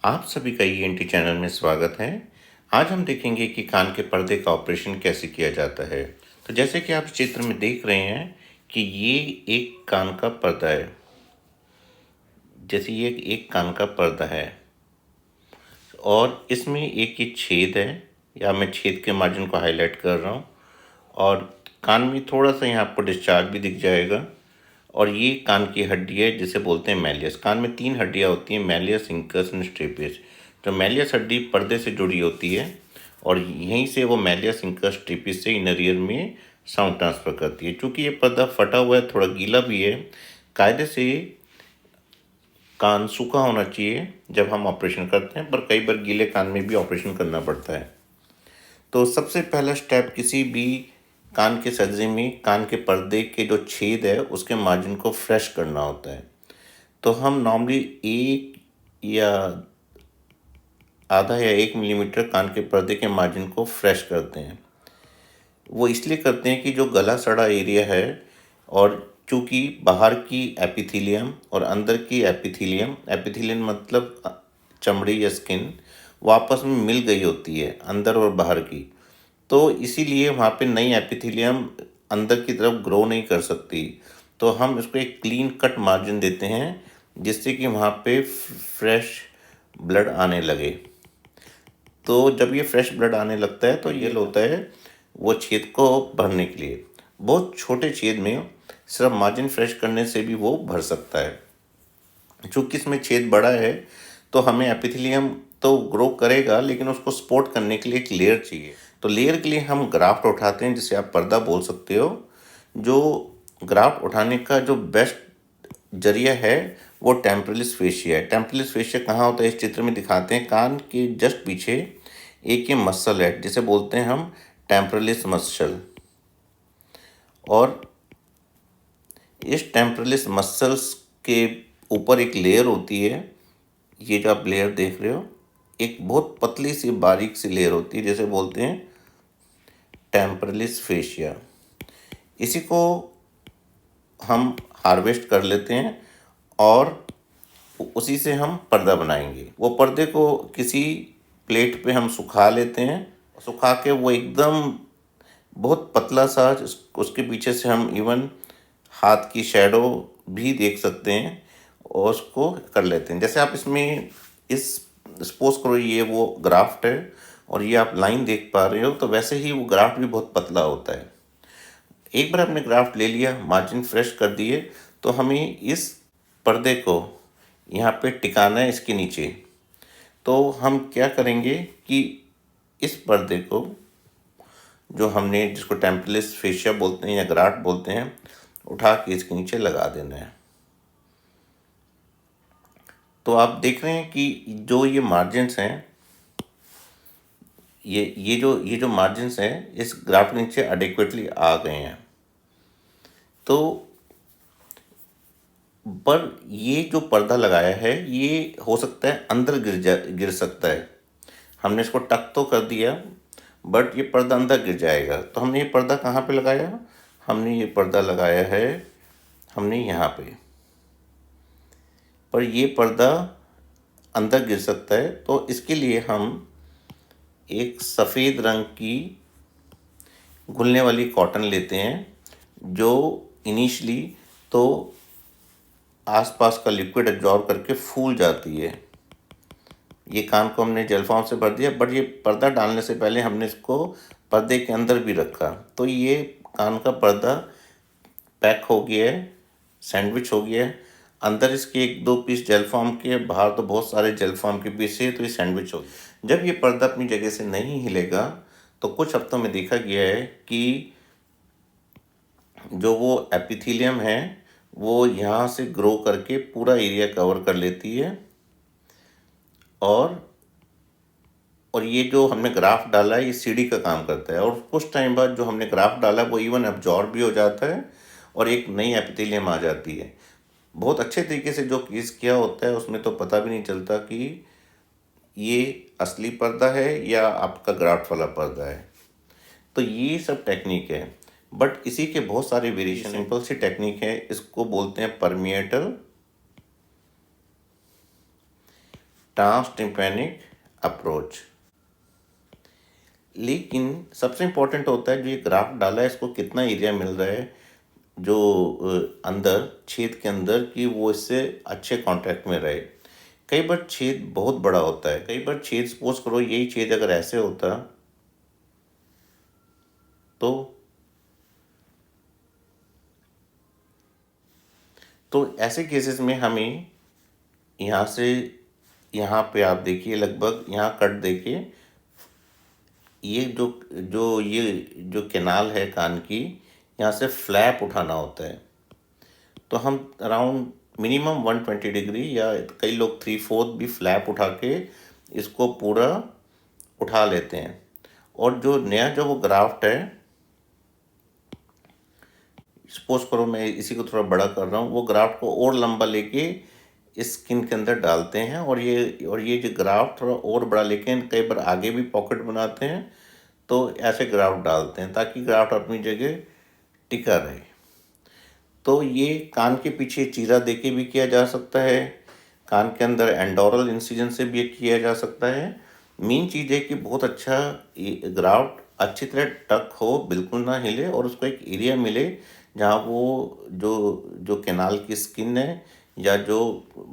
आप सभी का ईएनटी चैनल में स्वागत है। आज हम देखेंगे कि कान के पर्दे का ऑपरेशन कैसे किया जाता है। तो जैसे कि आप चित्र में देख रहे हैं कि ये एक कान का पर्दा है। जैसे ये एक कान का पर्दा है और इसमें एक ये छेद है, या मैं छेद के मार्जिन को हाईलाइट कर रहा हूँ। और कान में थोड़ा सा यहाँ आपको डिस्चार्ज भी दिख जाएगा। और ये कान की हड्डी है जिसे बोलते हैं मैलियस। कान में 3 हड्डियाँ होती हैं, मैलियस, इंकस एंड स्ट्रेपिस। तो मैलियस हड्डी पर्दे से जुड़ी होती है और यहीं से वो मैलियस, इंकस, स्ट्रेपिस से इनर ईयर में साउंड ट्रांसफ़र करती है। चूँकि ये पर्दा फटा हुआ है, थोड़ा गीला भी है, कायदे से कान सूखा होना चाहिए जब हम ऑपरेशन करते हैं, पर कई बार गीले कान में भी ऑपरेशन करना पड़ता है। तो सबसे पहला स्टेप किसी भी कान के सर्जरी में कान के पर्दे के जो छेद है उसके मार्जिन को फ्रेश करना होता है। तो हम नॉर्मली 1 या आधा या 1 मिलीमीटर कान के पर्दे के मार्जिन को फ्रेश करते हैं। वो इसलिए करते हैं कि जो गला सड़ा एरिया है, और चूँकि बाहर की एपिथेलियम और अंदर की एपिथेलियम मतलब चमड़ी या स्किन, वो आपस में मिल गई होती है, अंदर और बाहर की। तो इसीलिए वहाँ पे नई एपिथेलियम अंदर की तरफ ग्रो नहीं कर सकती। तो हम इसको एक क्लीन कट मार्जिन देते हैं जिससे कि वहाँ पे फ्रेश ब्लड आने लगे। तो जब ये फ्रेश ब्लड आने लगता है तो ये होता है वो छेद को भरने के लिए। बहुत छोटे छेद में सिर्फ मार्जिन फ्रेश करने से भी वो भर सकता है। चूँकि इसमें छेद बड़ा है तो हमें एपिथेलियम तो ग्रो करेगा, लेकिन उसको सपोर्ट करने के लिए एक लेयर चाहिए। तो लेयर के लिए हम ग्राफ्ट उठाते हैं, जिसे आप पर्दा बोल सकते हो। जो ग्राफ्ट उठाने का जो बेस्ट जरिया है वो टेम्पोरलिस फेशिया है। टेम्पोरलिस फेशिया कहाँ होता है, इस चित्र में दिखाते हैं। कान के जस्ट पीछे एक ये मसल है जिसे बोलते हैं हम टेम्पोरलिस मसल। और इस टेम्पोरलिस मसल्स के ऊपर एक लेयर होती है, ये जो आप लेयर देख रहे हो, एक बहुत पतली सी बारीक सी लेयर होती है जिसे बोलते हैं टेम्पोरलिस फेशिया। इसी को हम हार्वेस्ट कर लेते हैं और उसी से हम पर्दा बनाएंगे। वो पर्दे को किसी प्लेट पे हम सुखा लेते हैं। सुखा के वो एकदम बहुत पतला सा, उसके पीछे से हम इवन हाथ की शैडो भी देख सकते हैं और उसको कर लेते हैं। जैसे आप इसमें इस सपोज करो ये वो ग्राफ्ट है और ये आप लाइन देख पा रहे हो, तो वैसे ही वो ग्राफ्ट भी बहुत पतला होता है। एक बार आपने ग्राफ्ट ले लिया, मार्जिन फ्रेश कर दिए, तो हमें इस पर्दे को यहाँ पे टिकाना है इसके नीचे। तो हम क्या करेंगे कि इस पर्दे को, जो हमने जिसको टेम्पोरलिस फेशिया बोलते हैं या ग्राफ्ट बोलते हैं, उठा के इसके नीचे लगा देना है। तो आप देख रहे हैं कि जो ये मार्जिन्स हैं, ये जो मार्जिन्स हैं इस ग्राफ्ट के नीचे एडिक्वेटली आ गए हैं। तो पर ये जो पर्दा लगाया है ये हो सकता है अंदर गिर सकता है। हमने इसको टक तो कर दिया, बट ये पर्दा अंदर गिर जाएगा। तो हमने ये पर्दा कहाँ पे लगाया, हमने ये पर्दा लगाया है हमने यहाँ पे। पर ये पर्दा अंदर गिर सकता है, तो इसके लिए हम एक सफ़ेद रंग की घुलने वाली कॉटन लेते हैं, जो इनिशियली तो आसपास का लिक्विड एब्जॉर्ब करके फूल जाती है। ये कान को हमने जेल फॉर्म से भर दिया, बट ये पर्दा डालने से पहले हमने इसको पर्दे के अंदर भी रखा। तो ये कान का पर्दा पैक हो गया है, सैंडविच हो गया है। अंदर इसके 1-2 पीस जेल फॉर्म के, बाहर तो बहुत सारे जेल फॉर्म के पीस है, तो ये सैंडविच हो गया। जब ये पर्दा अपनी जगह से नहीं हिलेगा तो कुछ हफ्तों में देखा गया है कि जो वो एपिथेलियम है वो यहाँ से ग्रो करके पूरा एरिया कवर कर लेती है। और ये जो हमने ग्राफ डाला है ये सीढ़ी का काम करता है, और कुछ टाइम बाद जो हमने ग्राफ डाला वो इवन एब्जॉर्ब भी हो जाता है और एक नई एपिथेलियम आ जाती है। बहुत अच्छे तरीके से जो केस किया होता है उसमें तो पता भी नहीं चलता कि ये असली पर्दा है या आपका ग्राफ्ट वाला पर्दा है। तो ये सब टेक्निक है, बट इसी के बहुत सारे वेरिएशन। सिंपल सी टेक्निक है, इसको बोलते हैं परमिएटल ट्रांसटिम्पैनिक अप्रोच। लेकिन सबसे इम्पोर्टेंट होता है जो ये ग्राफ्ट डाला है इसको कितना एरिया मिल रहा है जो अंदर छेद के अंदर, कि वो इससे अच्छे कांटेक्ट में रहे। कई बार छेद बहुत बड़ा होता है, कई बार छेद सपोज करो यही छेद अगर ऐसे होता तो ऐसे केसेस में हमें यहाँ से यहाँ पे आप देखिए लगभग यहाँ कट देखिए, ये जो कैनाल है कान की, यहाँ से फ्लैप उठाना होता है। तो हम अराउंड मिनिमम 120 डिग्री या कई लोग 3/4 भी फ्लैप उठा के इसको पूरा उठा लेते हैं। और जो नया जो वो ग्राफ्ट है, सपोज करो मैं इसी को थोड़ा बड़ा कर रहा हूँ, वो ग्राफ्ट को और लंबा लेके इस स्किन के अंदर डालते हैं और ये जो ग्राफ्ट थोड़ा और बड़ा लेके कई बार आगे भी पॉकेट बनाते हैं, तो ऐसे ग्राफ्ट डालते हैं ताकि ग्राफ्ट अपनी जगह टिका रहे। तो ये कान के पीछे चीरा देके भी किया जा सकता है, कान के अंदर एंडोरल इंसिजन से भी किया जा सकता है। मेन चीज़ है कि बहुत अच्छा ग्राफ्ट अच्छी तरह टक हो, बिल्कुल ना हिले, और उसको एक एरिया मिले जहाँ वो जो कैनाल की स्किन है या जो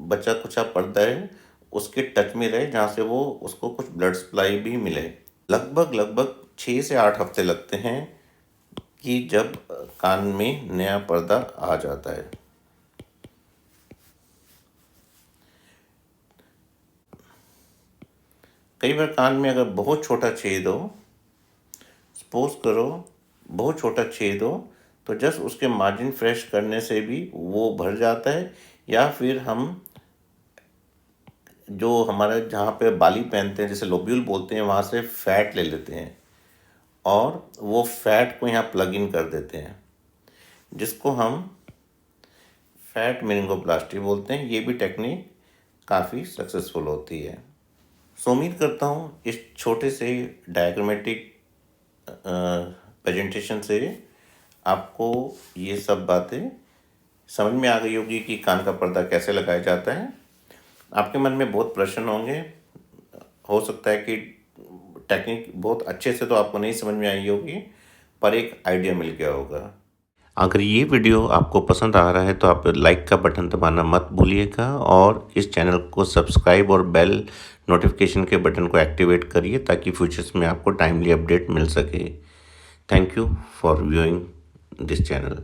बचा कुचा पर्दा है उसके टच में रहे, जहाँ से वो उसको कुछ ब्लड सप्लाई भी मिले। लगभग 6 से 8 हफ्ते लगते हैं कि जब कान में नया पर्दा आ जाता है। कई बार कान में अगर बहुत छोटा छेद हो, सपोज करो बहुत छोटा छेद हो, तो जस्ट उसके मार्जिन फ्रेश करने से भी वो भर जाता है, या फिर हम जो हमारा जहाँ पे बाली पहनते हैं जिसे लोब्यूल बोलते हैं, वहाँ से फैट ले लेते हैं और वो फैट को यहाँ प्लग इन कर देते हैं, जिसको हम फैट मेनिंगोप्लास्टी बोलते हैं। ये भी टेक्निक काफ़ी सक्सेसफुल होती है। सो उम्मीद करता हूँ इस छोटे से डायग्रामेटिक प्रेजेंटेशन से आपको ये सब बातें समझ में आ गई होगी कि कान का पर्दा कैसे लगाया जाता है। आपके मन में बहुत प्रश्न होंगे, हो सकता है कि टेक्निक बहुत अच्छे से तो आपको नहीं समझ में आई होगी, पर एक आइडिया मिल गया होगा। अगर ये वीडियो आपको पसंद आ रहा है तो आप लाइक का बटन दबाना मत भूलिएगा और इस चैनल को सब्सक्राइब और बेल नोटिफिकेशन के बटन को एक्टिवेट करिए ताकि फ्यूचर्स में आपको टाइमली अपडेट मिल सके। Thank you for viewing this channel.